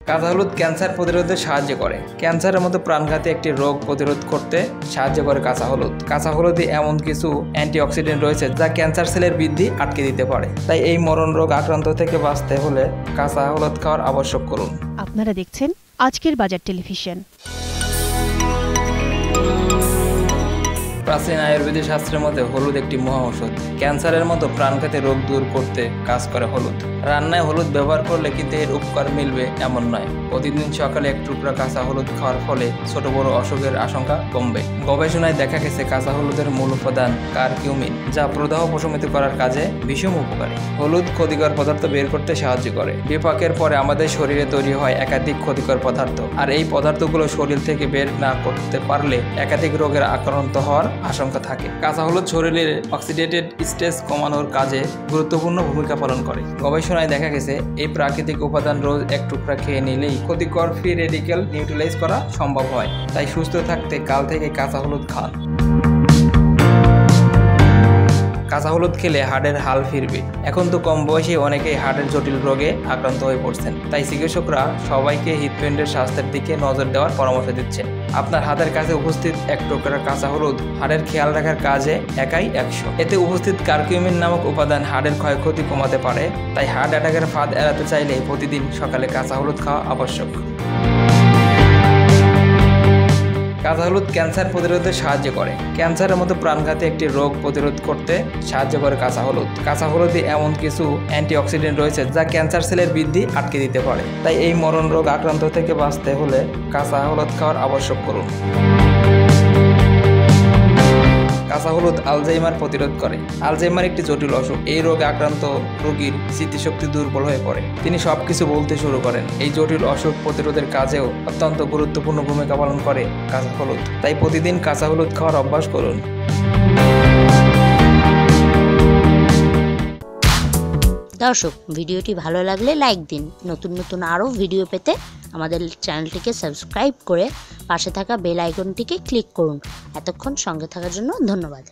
কাঁচা হলুদ ক্যান্সার প্রতিরোধে সাহায্য করে। ক্যান্সারের মতো প্রাণঘাতী একটি রোগ প্রতিরোধ করতে সাহায্য করে কাঁচা হলুদ। কাঁচা হলুদে এমন কিছু অ্যান্টিঅক্সিডেন্ট রয়েছে যা ক্যান্সার সেলের বৃদ্ধি আটকে দিতে পারে। তাই এই মরণ রোগ আক্রান্ত থেকে বাঁচতে হলে কাঁচা হলুদ খাওয়ার আবশ্যক করুন। আপনারা দেখছেন আজকের বাজার টেলিভিশন। প্রাচীন আয়ুর্বেদিক শাস্ত্রের মধ্যে হলুদ একটি মহা ঔষধ। ক্যান্সারের মতো প্রাণঘাতী রোগ দূর করতে কাজ করে হলুদ। রান্নায় হলুদ ব্যবহার করলে কিন্তু এর উপকার মিলবে এমন নয়। প্রতিদিন সকালে এক টুকরা কাঁচা হলুদ খাওয়ার ফলে ছোট বড় অসুখের আশঙ্কা কমবে। গবেষণায় দেখা গেছে কাঁচা হলুদের মূল উপাদান কারকিউমিন, যা প্রদাহ প্রশমিত করার কাজে ভীষণ উপকারী। হলুদ ক্ষতিকর পদার্থ বের করতে সাহায্য করে। বিপাকের পরে আমাদের শরীরে তৈরি হয় একাধিক ক্ষতিকর পদার্থ, আর এই পদার্থগুলো শরীর থেকে বের না করতে পারলে একাধিক রোগের আক্রান্ত হওয়ার আশঙ্কা থাকে। কাঁচা হলুদ শরীরের অক্সিডেটেড স্ট্রেস কমানোর কাজে গুরুত্বপূর্ণ ভূমিকা পালন করে। গবেষণায় দেখা গেছে এই প্রাকৃতিক উপাদান রোজ এক টুকরা খেয়ে নিলেই ক্ষতিকর ফ্রি রেডিক্যাল নিউট্রালাইজ করা সম্ভব হয়। তাই সুস্থ থাকতে কাল থেকে কাঁচা হলুদ খান। কাঁচা হলুদ খেলে হার্টের হাল ফিরবে। এখন তো কম বয়সে অনেকেই হার্টের জটিল রোগে আক্রান্ত হয়ে পড়ছেন। তাই চিকিৎসকরা সবাইকে হৃদপিণ্ডের স্বাস্থ্যের দিকে নজর দেওয়ার পরামর্শ দিচ্ছেন। আপনার হাতের কাছে উপস্থিত এক টুকরা কাঁচা হলুদ হার্টের খেয়াল রাখার কাজে একাই 100। এতে উপস্থিত কারকিউমিন নামক উপাদান হার্টের ক্ষয়ক্ষতি কমাতে পারে। তাই হার্ট অ্যাটাকের ফাঁদ এড়াতে চাইলে প্রতিদিন সকালে কাঁচা হলুদ খাওয়া আবশ্যক। কাঁচা হলুদ ক্যান্সার প্রতিরোধে সাহায্য করে। ক্যান্সারের মতো প্রাণঘাতী একটি রোগ প্রতিরোধ করতে সাহায্য করে কাঁচা হলুদ। কাঁচা হলুদে এমন কিছু অ্যান্টিঅক্সিডেন্ট রয়েছে যা ক্যান্সার সেলের বৃদ্ধি আটকে দিতে পারে। তাই এই মরণ রোগ আক্রান্ত থেকে বাঁচতে হলে কাঁচা হলুদ খাওয়ার আবশ্যক করুন। কাঁচা হলুদ আলজাইমার প্রতিরোধ করে। আলজাইমার একটি জটিল অসুখ। এই রোগে আক্রান্ত রোগীর স্মৃতিশক্তি দুর্বল হয়ে পড়ে। তিনি সবকিছু বলতে শুরু করেন। এই জটিল অসুখ প্রতিরোধের কাজেও অত্যন্ত গুরুত্বপূর্ণ ভূমিকা পালন করে কাঁচা হলুদ। তাই প্রতিদিন কাঁচা হলুদ খাওয়ার অভ্যাস করুন। দর্শক, ভিডিওটি ভালো লাগলে লাইক দিন। নতুন নতুন আরও ভিডিও পেতে আমাদের চ্যানেলটিকে সাবস্ক্রাইব করে পাশে থাকা বেল আইকনটিকে ক্লিক করুন। এতক্ষণ সঙ্গে থাকার জন্য ধন্যবাদ।